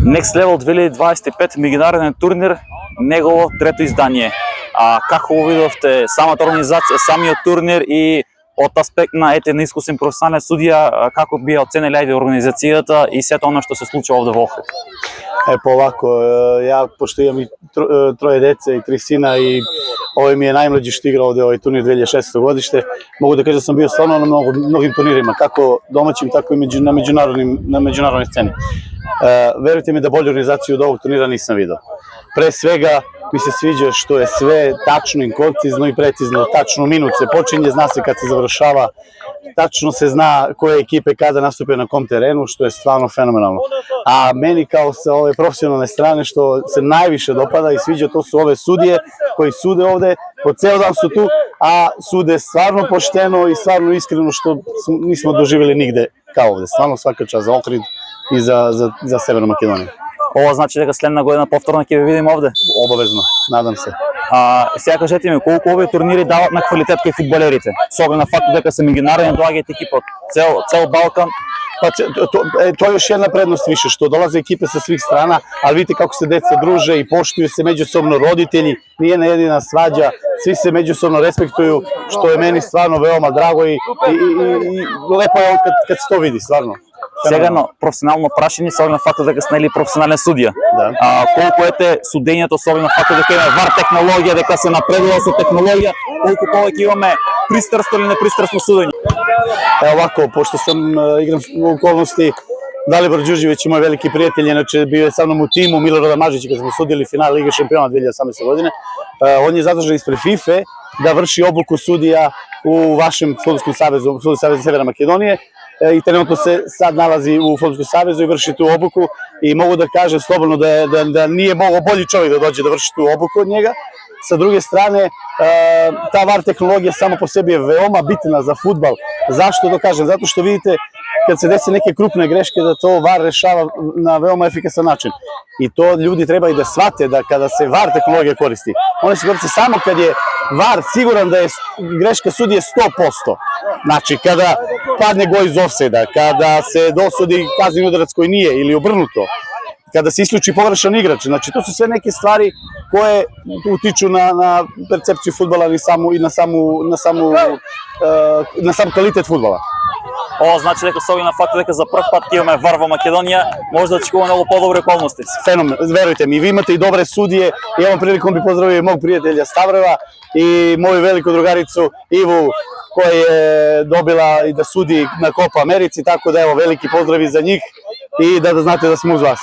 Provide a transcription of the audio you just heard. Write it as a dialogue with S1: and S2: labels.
S1: Next Level 2025 меѓународен турнир, негово трето издание. Како го видовте самата организација, самиот турнир и од аспект на на искусен професионален судија, како би оценили организацијата и сето оно што се случува овде во Охрид?
S2: Полако, ја пошто имам и троје деца и 3 сина и овој ми е најмлаđи што игра овде овој турнир 2006 годиште. Могу да кажам сам био стварно на многим турнирима, како домаќим, така и на меѓународни сцени. Верујте ми да болја организација од овог турнира нисам видел. Пре свега ми се свиѓа што е све тачно и концизно и прецизно, тачно минут се почиње, зна се кад се завршава, тачно се зна која екипе када наступи на ком терену, што е стварно феноменално. А мени као со ове професионалне стране што се највише допада и свиѓа, то се ове судије кои суде овде, по цел дан су ту, а суде стварно поштено и стварно искрено што нисмо доживели нигде као овде. Стварно свака час за Охрид и за Северна Македонија.
S1: Ова значи дека следна година повторно ќе ве видиме овде?
S2: Обавезно, надам се.
S1: Сега кажете ми, колку овие турнири дават на квалитет кај фудбалерите? Со оглед на фактот дека се меѓународни, доаѓаат екипи од цел Балкан.
S2: Тоа е уште една предност више, што долазе екипе со свих страна, а видите како се деца друже и поштују се меѓусобно, родители, ние на едина сваѓа, сви се меѓусобно респектују, што е мени стварно веома драго и лепо е кад се тоа види, стварно.
S1: Сега на професионално прашање, со оглед на фактот дека сте професионален судија. Колку ете судењето со оглед на фактот дека има вар технологија, дека се напредува со технологија, колку повеќе имаме пристрасно или непристрасно судење?
S2: Овако, пошто сам играм во околности, Далибор Ѓурѓевиќ, мој велики пријател, иначе био со мном у тиму, Милорад Мажиќ, кога сме судили финал Лига шампиона 2018 година, он е задржан испред ФИФЕ да врши обуку судија у вашем фудбалском савезу, Савез за Северна Македонија, и тренутно се сад налази у Фудбалском савезу и врши ту обуку и могу да кажам слободно да nije могол бољи човек да доđe да врши ту обуку од njega. Sa druge strane, ta VAR tehnologija samo po sebi je veoma bitna za fudbal. Zašto to kažem? Zato što vidite kad se desi neke krupne greške da to VAR rešava na veoma efikasan način. I to ljudi treba i da shvate da kada se VAR tehnologija koristi, oni se koristi samo kad je VAR siguran da je greška sudije 100%. Znači, kada padne gol iz ofsajda, kada se dosudi kazneni udarac koji nije ili obrnuto, kada se isključi pogrešan igrač. Znači, to su sve neke stvari koje utiču na percepciju fudbala i na sam kvalitet fudbala.
S1: Ова значи дека со оглед на фактот дека за прв пат ќе имаме VAR во Македонија, може да очекуваме многу подобри околности.
S2: Феномен, верујте ми, ви имате и добре судије. Имам прилику да поздравам и мог пријателја Ставрева и моју велику другарицу Иву, која е добила и да суди на Копа Америци, така да ево велики поздрави за njih и да знате да сме уз вас.